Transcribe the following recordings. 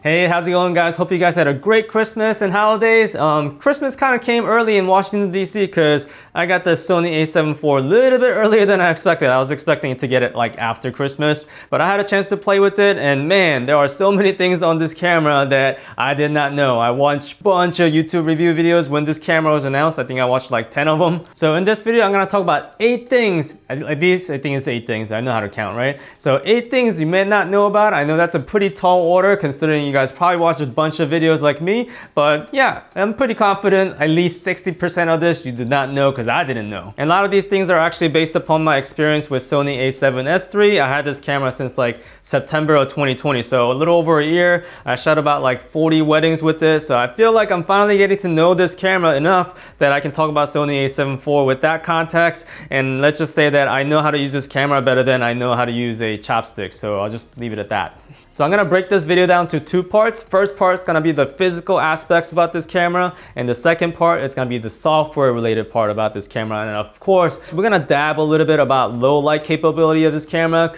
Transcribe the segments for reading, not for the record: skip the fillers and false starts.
Hey, how's it going, guys? Hope you guys had a great Christmas and holidays. Christmas kind of came early in Washington, D.C. because I got the Sony A7 IV a little bit earlier than I expected. I was expecting to get it like after Christmas, but I had a chance to play with it, and man, there are so many things on this camera that I did not know. I watched a bunch of YouTube review videos when this camera was announced. I think I watched like 10 of them. So in this video, I'm going to talk about 8 things. At least I think it's 8 things. I know how to count, right? So 8 things you may not know about. I know that's a pretty tall order considering you guys probably watched a bunch of videos like me, but yeah, I'm pretty confident at least 60% of this you did not know because I didn't know. And a lot of these things are actually based upon my experience with Sony A7S III. I had this camera since like September of 2020, so a little over a year. I shot about like 40 weddings with this, so I feel like I'm finally getting to know this camera enough that I can talk about Sony A7 IV with that context. And let's just say that I know how to use this camera better than I know how to use a chopstick, so I'll just leave it at that. So I'm gonna break this video down to 2 parts. First part is gonna be the physical aspects about this camera, and the second part is gonna be the software related part about this camera. And of course, we're gonna dab a little bit about low light capability of this camera,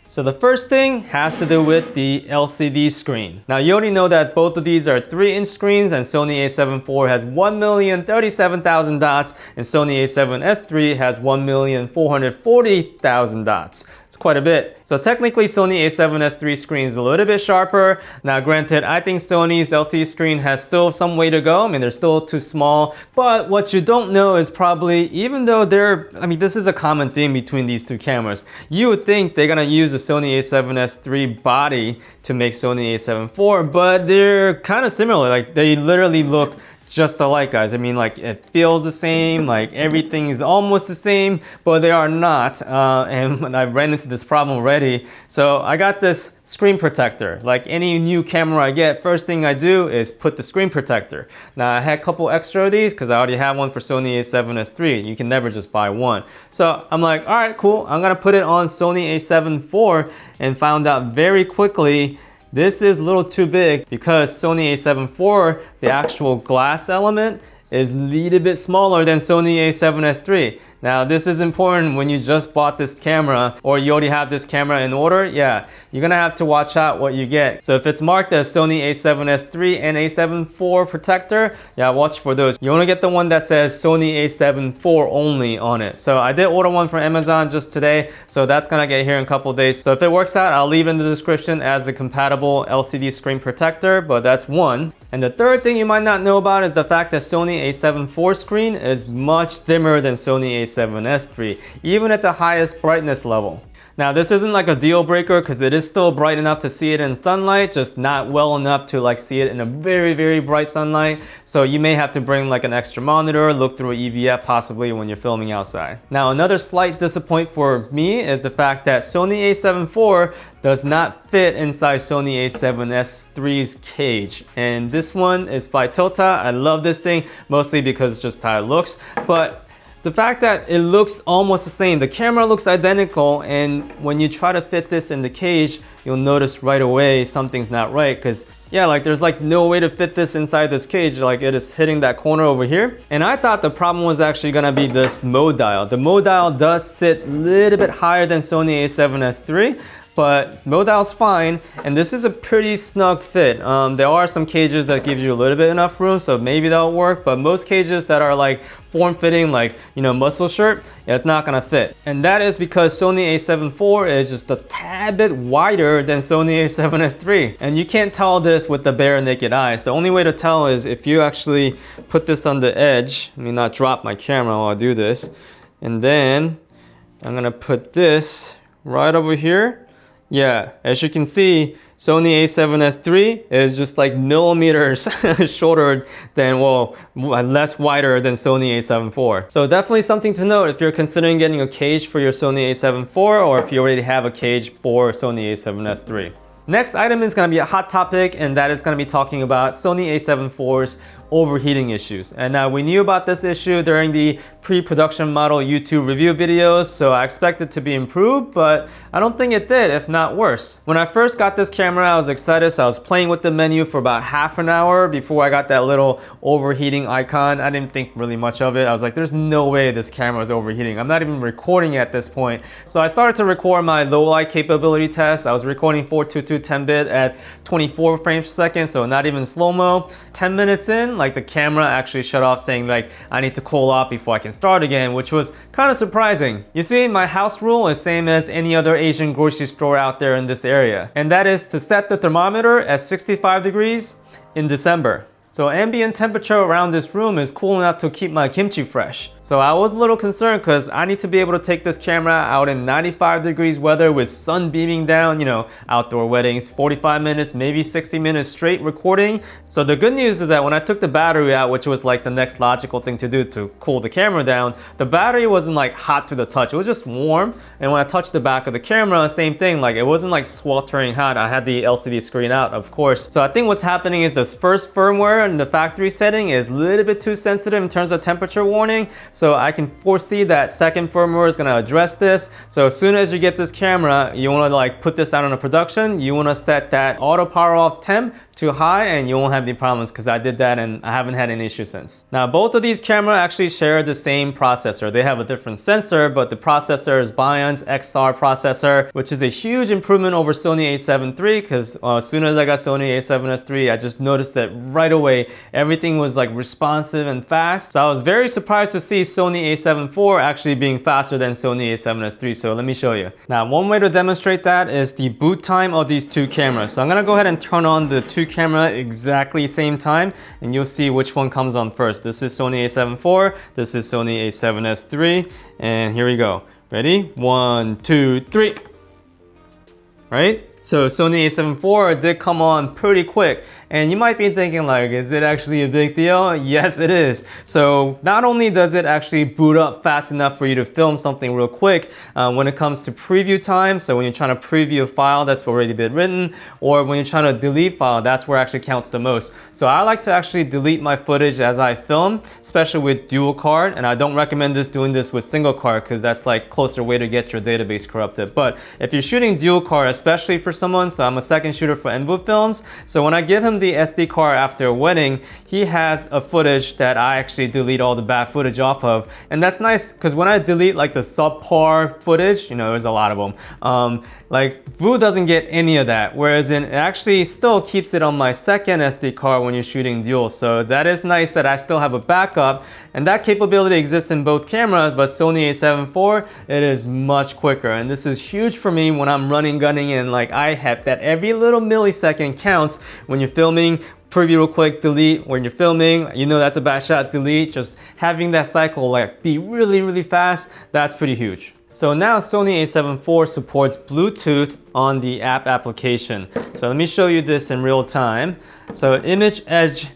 so the first thing has to do with the LCD screen. Now you already know that both of these are 3-inch screens, and Sony A7 IV has 1,037,000 dots and Sony A7S III has 1,440,000 dots. It's quite a bit. So technically Sony A7S III screen is a little bit sharper. Now granted, I think Sony's LCD screen has still some way to go. I mean, they're still too small, but what you don't know is probably, even though this is a common theme between these 2 cameras, you would think they're gonna use the Sony A7S III body to make Sony A7 IV, but they're kind of similar. Like they literally look just alike, guys. I mean, like it feels the same, like everything is almost the same, but they are not. And I ran into this problem already. So I got this screen protector. Like any new camera I get, first thing I do is put the screen protector. Now I had a couple extra of these because I already have one for Sony A7S III. You can never just buy one. So I'm like, all right, cool. I'm gonna put it on Sony A7 IV, and found out very quickly this is a little too big because Sony A7 IV, the actual glass element, is a little bit smaller than Sony A7S III. Now this is important when you just bought this camera or you already have this camera in order. Yeah, you're gonna have to watch out what you get. So if it's marked as Sony A7S III and A7 IV protector, yeah, watch for those. You wanna get the one that says Sony A7 IV only on it. So I did order one from Amazon just today, so that's gonna get here in a couple days. So if it works out, I'll leave it in the description as a compatible LCD screen protector, but that's one. And the third thing you might not know about is the fact that Sony A7 IV screen is much dimmer than Sony A7S III, even at the highest brightness level. Now this isn't like a deal breaker because it is still bright enough to see it in sunlight, just not well enough to like see it in a very, very bright sunlight. So you may have to bring like an extra monitor, look through an EVF possibly when you're filming outside. Now another slight disappointment for me is the fact that Sony A7 IV does not fit inside Sony A7S III's cage. And this one is by Tilta. I love this thing mostly because just how it looks, but the fact that it looks almost the same, the camera looks identical, and when you try to fit this in the cage, you'll notice right away something's not right, because yeah, like there's like no way to fit this inside this cage, like it is hitting that corner over here. And I thought the problem was actually gonna be this mode dial. The mode dial does sit a little bit higher than Sony A7S III, but mode dial's fine, and this is a pretty snug fit. There are some cages that give you a little bit enough room, so maybe that'll work, but most cages that are like form-fitting, like, you know, muscle shirt, yeah, it's not gonna fit. And that is because Sony A7 IV is just a tad bit wider than Sony A7S III. And you can't tell this with the bare naked eyes. The only way to tell is if you actually put this on the edge. Let me not drop my camera while I do this. And then I'm gonna put this right over here. Yeah, as you can see, Sony A7S III is just like millimeters shorter than, well, less wider than Sony A7 IV. So definitely something to note if you're considering getting a cage for your Sony A7 IV, or if you already have a cage for Sony A7S III. Next item is going to be a hot topic, and that is going to be talking about Sony A7 IV's overheating issues. And now we knew about this issue during the pre-production model YouTube review videos, so I expect it to be improved, but I don't think it did, if not worse. When I first got this camera, I was excited, so I was playing with the menu for about half an hour before I got that little overheating icon. I didn't think really much of it. I was like, there's no way this camera is overheating. I'm not even recording at this point. So I started to record my low light capability test. I was recording 422 10-bit at 24 frames per second, so not even slow-mo. 10 minutes in, like the camera actually shut off saying like I need to cool off before I can start again, which was kind of surprising. You see, my house rule is same as any other Asian grocery store out there in this area, and that is to set the thermometer at 65 degrees in December. So ambient temperature around this room is cool enough to keep my kimchi fresh. So I was a little concerned because I need to be able to take this camera out in 95 degrees weather with sun beaming down, you know, outdoor weddings, 45 minutes, maybe 60 minutes straight recording. So the good news is that when I took the battery out, which was like the next logical thing to do to cool the camera down, the battery wasn't like hot to the touch, it was just warm. And when I touched the back of the camera, same thing, like it wasn't like sweltering hot. I had the LCD screen out, of course. So I think what's happening is this first firmware in the factory setting is a little bit too sensitive in terms of temperature warning. So I can foresee that second firmware is gonna address this. So as soon as you get this camera, you wanna like put this out on a production, you wanna set that auto power off temp to high and you won't have any problems, because I did that and I haven't had any issues since. Now both of these cameras actually share the same processor. They have a different sensor, but the processor is Bion's XR processor, which is a huge improvement over Sony A7 III, because as soon as I got Sony A7S III, I just noticed that right away everything was like responsive and fast. So I was very surprised to see Sony A7 IV actually being faster than Sony A7S III. So let me show you. Now one way to demonstrate that is the boot time of these two cameras. So I'm gonna go ahead and turn on the two camera exactly same time and you'll see which one comes on first. This is Sony A7 IV, this is Sony A7S III, and here we go. Ready? 1, 2, 3. Right? So Sony A7 IV did come on pretty quick, and you might be thinking like, is it actually a big deal? Yes, it is. So not only does it actually boot up fast enough for you to film something real quick, when it comes to preview time, so when you're trying to preview a file that's already been written, or when you're trying to delete file, that's where it actually counts the most. So I like to actually delete my footage as I film, especially with dual card, and I don't recommend doing this with single card, because that's like closer way to get your database corrupted. But if you're shooting dual card, especially for someone, so I'm a second shooter for Envu Films, so when I give him the SD card after a wedding, he has a footage that I actually delete all the bad footage off of. And that's nice, because when I delete like the subpar footage, you know, there's a lot of them, like Vu doesn't get any of that, whereas it actually still keeps it on my second SD card when you're shooting dual. So that is nice that I still have a backup, and that capability exists in both cameras, but Sony A7 IV, it is much quicker. And this is huge for me when I'm gunning in, like I have that every little millisecond counts when you're filming. Preview real quick, delete. When you're filming, you know that's a bad shot, delete. Just having that cycle like be really fast, that's pretty huge. So now Sony A7 IV supports Bluetooth on the app application. So let me show you this in real time. So Image Edge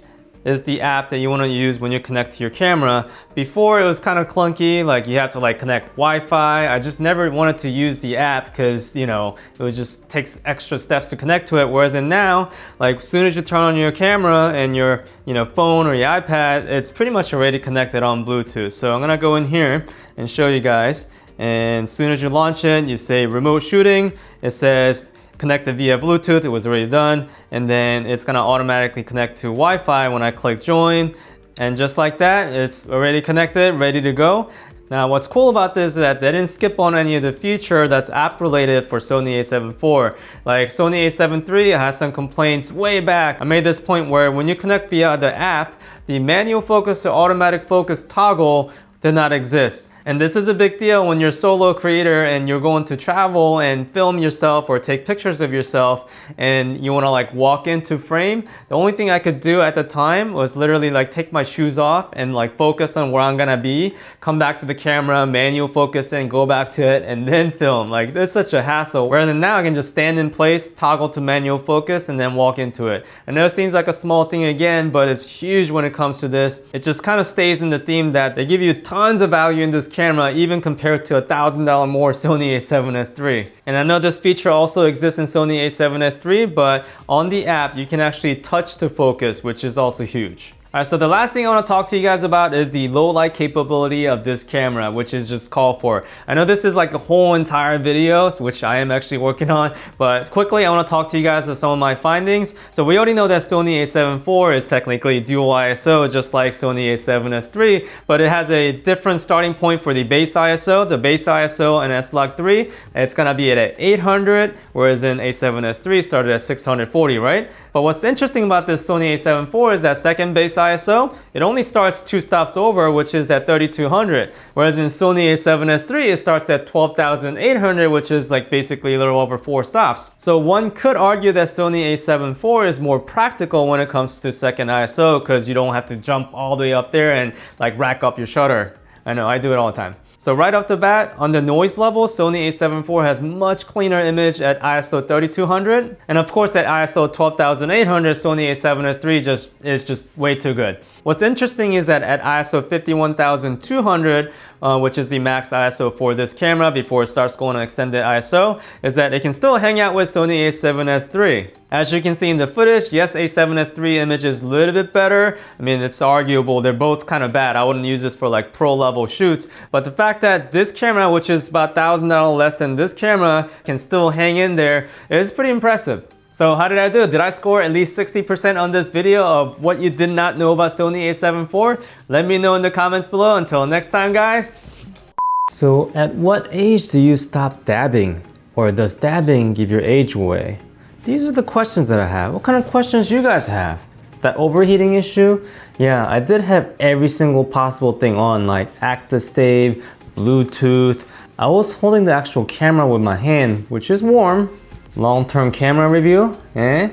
is the app that you want to use when you connect to your camera. Before it was kind of clunky, like you have to like connect Wi-Fi. I just never wanted to use the app because, you know, it was just takes extra steps to connect to it. Whereas in now, like as soon as you turn on your camera and your, you know, phone or your iPad, it's pretty much already connected on Bluetooth. So I'm gonna go in here and show you guys. And as soon as you launch it, you say remote shooting. It says connected via Bluetooth, it was already done, and then it's gonna automatically connect to Wi-Fi when I click join, and just like that, it's already connected, ready to go. Now what's cool about this is that they didn't skip on any of the feature that's app related for Sony A7 IV. Like Sony A7 III has some complaints way back. I made this point where when you connect via the app, the manual focus to automatic focus toggle did not exist. And this is a big deal when you're a solo creator and you're going to travel and film yourself or take pictures of yourself and you want to like walk into frame. The only thing I could do at the time was literally like take my shoes off and like focus on where I'm gonna be, come back to the camera, manual focus and go back to it and then film. Like this is such a hassle. Whereas now I can just stand in place, toggle to manual focus and then walk into it. I know it seems like a small thing again, but it's huge when it comes to this. It just kind of stays in the theme that they give you tons of value in this camera, even compared to $1,000 more Sony A7S III. And I know this feature also exists in Sony A7S III, but on the app you can actually touch to focus, which is also huge. Alright, so the last thing I want to talk to you guys about is the low light capability of this camera, which is just called for. I know this is like a whole entire video, which I am actually working on, but quickly I want to talk to you guys of some of my findings. So we already know that Sony A7 IV is technically dual ISO, just like Sony A7S III, but it has a different starting point for the base ISO. The base ISO in S-Log 3, it's gonna be at 800, whereas in A7S III started at 640, right? But what's interesting about this Sony A7 IV is that second base ISO, it only starts 2 stops over, which is at 3200. Whereas in Sony A7S III, it starts at 12,800, which is like basically a little over 4 stops. So one could argue that Sony A7 IV is more practical when it comes to second ISO because you don't have to jump all the way up there and like rack up your shutter. I know, I do it all the time. So right off the bat, on the noise level, Sony A7 IV has much cleaner image at ISO 3200. And of course at ISO 12800, Sony A7S III is just way too good. What's interesting is that at ISO 51200, which is the max ISO for this camera before it starts going on extended ISO, is that it can still hang out with Sony A7S III. As you can see in the footage, yes, A7S III image is a little bit better. I mean, it's arguable. They're both kind of bad. I wouldn't use this for like pro level shoots. But the fact that this camera, which is about $1,000 less than this camera, can still hang in there is pretty impressive. So how did I do? Did I score at least 60% on this video of what you did not know about Sony A7 IV? Let me know in the comments below. Until next time, guys. So at what age do you stop dabbing? Or does dabbing give your age away? These are the questions that I have. What kind of questions you guys have? That overheating issue? Yeah, I did have every single possible thing on, like active stave, Bluetooth. I was holding the actual camera with my hand, which is warm. Long-term camera review, eh?